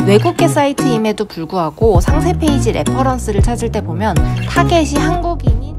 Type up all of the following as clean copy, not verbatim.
외국계 사이트임에도 불구하고 상세 페이지 레퍼런스를 찾을 때 보면 타겟이 한국인인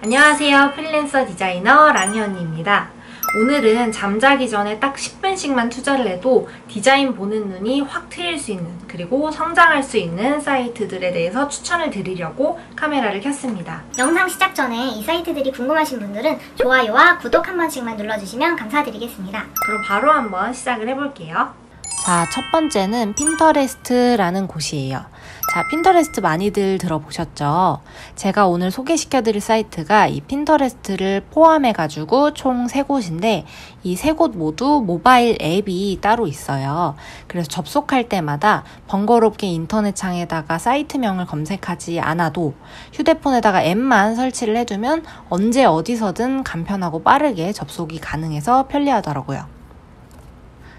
안녕하세요. 프리랜서 디자이너 랑이 언니입니다. 오늘은 잠자기 전에 딱 10분씩만 투자를 해도 디자인 보는 눈이 확 트일 수 있는, 그리고 성장할 수 있는 사이트들에 대해서 추천을 드리려고 카메라를 켰습니다. 영상 시작 전에 이 사이트들이 궁금하신 분들은 좋아요와 구독 한 번씩만 눌러주시면 감사드리겠습니다. 그럼 바로 한번 시작을 해볼게요. 자, 첫 번째는 핀터레스트라는 곳이에요. 자, 핀터레스트 많이들 들어보셨죠? 제가 오늘 소개시켜드릴 사이트가 이 핀터레스트를 포함해가지고 총 3곳인데 이 3곳 모두 모바일 앱이 따로 있어요. 그래서 접속할 때마다 번거롭게 인터넷 창에다가 사이트명을 검색하지 않아도 휴대폰에다가 앱만 설치를 해두면 언제 어디서든 간편하고 빠르게 접속이 가능해서 편리하더라고요.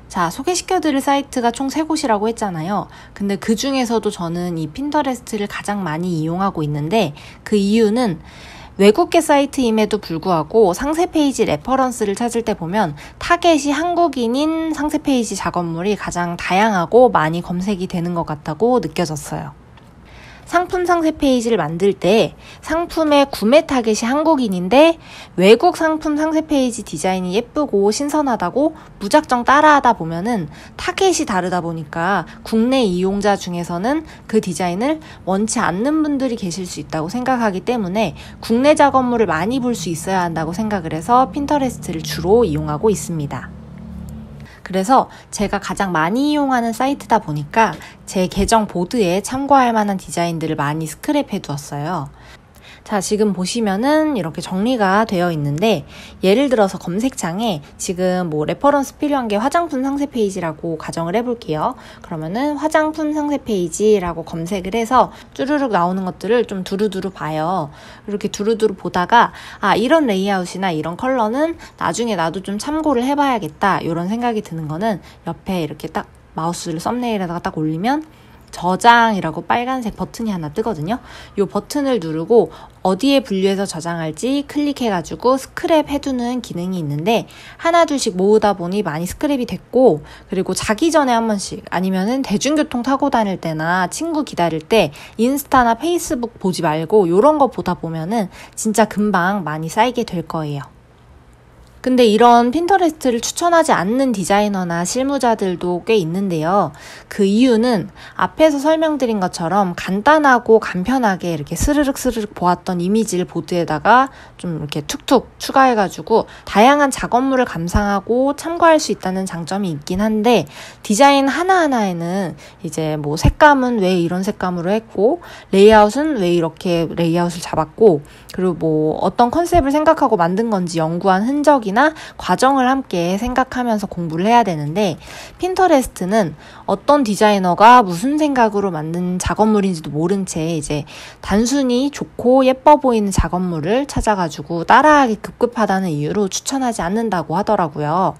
자, 소개시켜드릴 사이트가 총 3곳이라고 했잖아요. 근데 그 중에서도 저는 이 핀터레스트를 가장 많이 이용하고 있는데 그 이유는 외국계 사이트임에도 불구하고 상세 페이지 레퍼런스를 찾을 때 보면 타겟이 한국인인 상세 페이지 작업물이 가장 다양하고 많이 검색이 되는 것 같다고 느껴졌어요. 상품 상세 페이지를 만들 때 상품의 구매 타겟이 한국인인데 외국 상품 상세 페이지 디자인이 예쁘고 신선하다고 무작정 따라하다 보면은 타겟이 다르다 보니까 국내 이용자 중에서는 그 디자인을 원치 않는 분들이 계실 수 있다고 생각하기 때문에 국내 작업물을 많이 볼 수 있어야 한다고 생각을 해서 핀터레스트를 주로 이용하고 있습니다. 그래서 제가 가장 많이 이용하는 사이트다 보니까 제 계정 보드에 참고할 만한 디자인들을 많이 스크랩해 두었어요. 자, 지금 보시면은 이렇게 정리가 되어 있는데 예를 들어서 검색창에 지금 레퍼런스 필요한 게 화장품 상세 페이지라고 가정을 해볼게요. 그러면은 화장품 상세 페이지라고 검색을 해서 쭈루룩 나오는 것들을 좀 두루두루 봐요. 이렇게 두루두루 보다가 이런 레이아웃이나 이런 컬러는 나중에 나도 좀 참고를 해봐야겠다 이런 생각이 드는 거는 옆에 이렇게 딱 마우스를 썸네일에다가 딱 올리면 저장이라고 빨간색 버튼이 하나 뜨거든요. 이 버튼을 누르고 어디에 분류해서 저장할지 클릭해가지고 스크랩 해두는 기능이 있는데 하나둘씩 모으다 보니 많이 스크랩이 됐고, 그리고 자기 전에 한 번씩 아니면은 대중교통 타고 다닐 때나 친구 기다릴 때 인스타나 페이스북 보지 말고 이런 거 보다 보면은 진짜 금방 많이 쌓이게 될 거예요. 근데 이런 핀터레스트를 추천하지 않는 디자이너나 실무자들도 꽤 있는데요. 그 이유는 앞에서 설명드린 것처럼 간단하고 간편하게 이렇게 스르륵 보았던 이미지를 보드에다가 좀 이렇게 툭툭 추가해가지고 다양한 작업물을 감상하고 참고할 수 있다는 장점이 있긴 한데, 디자인 하나하나에는 이제 색감은 왜 이런 색감으로 했고, 레이아웃은 왜 이렇게 레이아웃을 잡았고, 그리고 어떤 컨셉을 생각하고 만든 건지 연구한 흔적이나 과정을 함께 생각하면서 공부를 해야 되는데, 핀터레스트는 어떤 디자이너가 무슨 생각으로 만든 작업물인지도 모른 채 이제 단순히 좋고 예뻐 보이는 작업물을 찾아가지고 따라하기 급급하다는 이유로 추천하지 않는다고 하더라고요.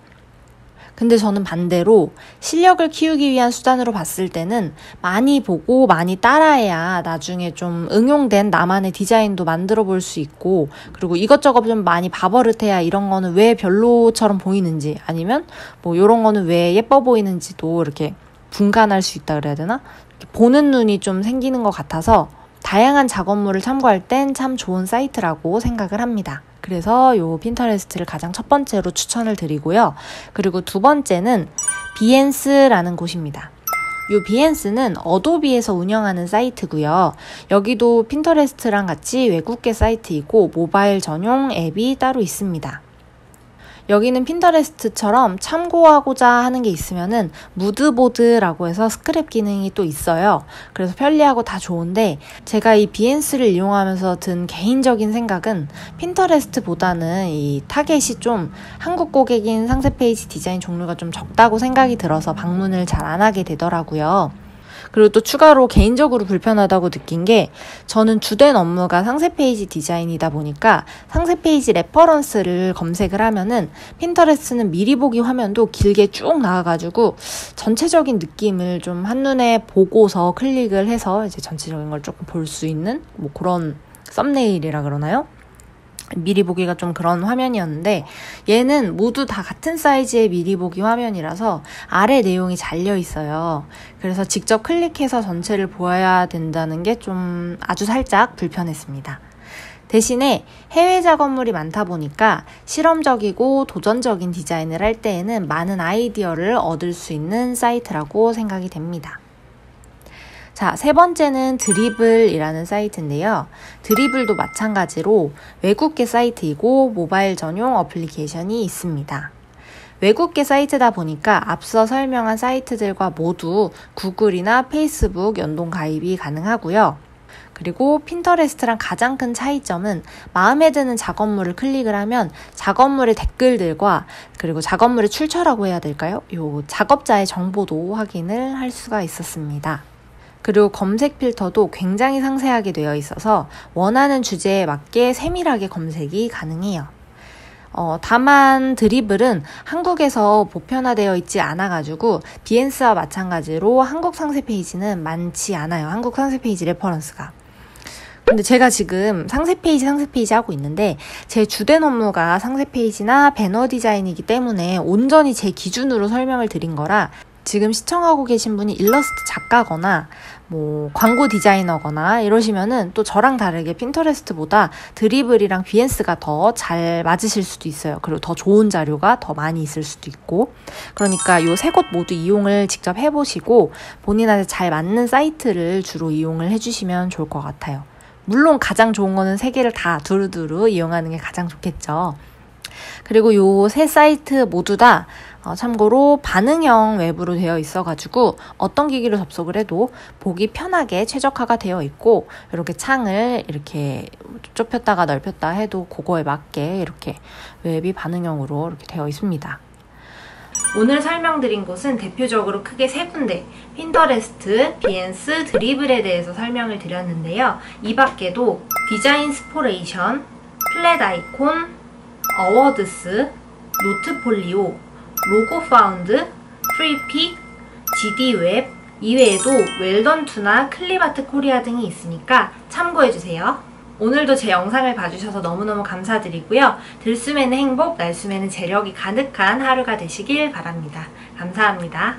근데 저는 반대로 실력을 키우기 위한 수단으로 봤을 때는 많이 보고 많이 따라해야 나중에 좀 응용된 나만의 디자인도 만들어 볼 수 있고, 그리고 이것저것 좀 많이 봐버릇해야 이런 거는 왜 별로처럼 보이는지, 아니면 이런 거는 왜 예뻐 보이는지도 이렇게 분간할 수 있다 그래야 되나? 보는 눈이 좀 생기는 것 같아서 다양한 작업물을 참고할 땐 참 좋은 사이트라고 생각을 합니다. 그래서 요 핀터레스트를 가장 첫 번째로 추천을 드리고요. 그리고 두 번째는 비엔스라는 곳입니다. 요 비엔스는 어도비에서 운영하는 사이트고요. 여기도 핀터레스트랑 같이 외국계 사이트이고 모바일 전용 앱이 따로 있습니다. 여기는 핀터레스트처럼 참고하고자 하는 게 있으면은 무드보드라고 해서 스크랩 기능이 또 있어요. 그래서 편리하고 다 좋은데, 제가 이 비엔스를 이용하면서 든 개인적인 생각은 핀터레스트보다는 이 타겟이 좀 한국 고객인 상세 페이지 디자인 종류가 좀 적다고 생각이 들어서 방문을 잘 안 하게 되더라고요. 그리고 또 추가로 개인적으로 불편하다고 느낀 게, 저는 주된 업무가 상세 페이지 디자인이다 보니까 상세 페이지 레퍼런스를 검색을 하면은 핀터레스트는 미리 보기 화면도 길게 쭉 나와가지고 전체적인 느낌을 좀 한눈에 보고서 클릭을 해서 이제 전체적인 걸 조금 볼 수 있는 그런 썸네일이라 그러나요? 미리 보기가 좀 그런 화면이었는데 얘는 모두 다 같은 사이즈의 미리 보기 화면이라서 아래 내용이 잘려 있어요. 그래서 직접 클릭해서 전체를 보아야 된다는 게 좀 아주 살짝 불편했습니다. 대신에 해외 작업물이 많다 보니까 실험적이고 도전적인 디자인을 할 때에는 많은 아이디어를 얻을 수 있는 사이트라고 생각이 됩니다. 자, 세 번째는 드리블이라는 사이트인데요. 드리블도 마찬가지로 외국계 사이트이고 모바일 전용 어플리케이션이 있습니다. 외국계 사이트다 보니까 앞서 설명한 사이트들과 모두 구글이나 페이스북 연동 가입이 가능하고요. 그리고 핀터레스트랑 가장 큰 차이점은 마음에 드는 작업물을 클릭을 하면 작업물의 댓글들과 그리고 작업물의 출처라고 해야 될까요? 요 작업자의 정보도 확인을 할 수가 있었습니다. 그리고 검색 필터도 굉장히 상세하게 되어 있어서 원하는 주제에 맞게 세밀하게 검색이 가능해요. 다만 드리블은 한국에서 보편화되어 있지 않아가지고 비엔스와 마찬가지로 한국 상세 페이지는 많지 않아요. 한국 상세 페이지 레퍼런스가. 근데 제가 지금 상세 페이지 하고 있는데 제 주된 업무가 상세 페이지나 배너 디자인이기 때문에 온전히 제 기준으로 설명을 드린 거라 지금 시청하고 계신 분이 일러스트 작가거나 뭐 광고 디자이너거나 이러시면은 또 저랑 다르게 핀터레스트보다 드리블이랑 비엔스가 더 잘 맞으실 수도 있어요. 그리고 더 좋은 자료가 더 많이 있을 수도 있고, 그러니까 요 세 곳 모두 이용을 직접 해보시고 본인한테 잘 맞는 사이트를 주로 이용을 해주시면 좋을 것 같아요. 물론 가장 좋은 거는 세 개를 다 두루두루 이용하는 게 가장 좋겠죠. 그리고 요 세 사이트 모두 다 참고로 반응형 웹으로 되어 있어가지고 어떤 기기로 접속을 해도 보기 편하게 최적화가 되어 있고, 이렇게 창을 이렇게 좁혔다가 넓혔다 해도 그거에 맞게 이렇게 웹이 반응형으로 이렇게 되어 있습니다. 오늘 설명드린 곳은 대표적으로 크게 세 군데, 핀터레스트, 비엔스, 드리블에 대해서 설명을 드렸는데요. 이 밖에도 디자인스포레이션, 플랫 아이콘, 어워드스, 노트폴리오, 로고파운드, 프리픽, GD웹 이외에도 웰던투나 클립아트 코리아 등이 있으니까 참고해주세요. 오늘도 제 영상을 봐주셔서 너무너무 감사드리고요. 들숨에는 행복, 날숨에는 재력이 가득한 하루가 되시길 바랍니다. 감사합니다.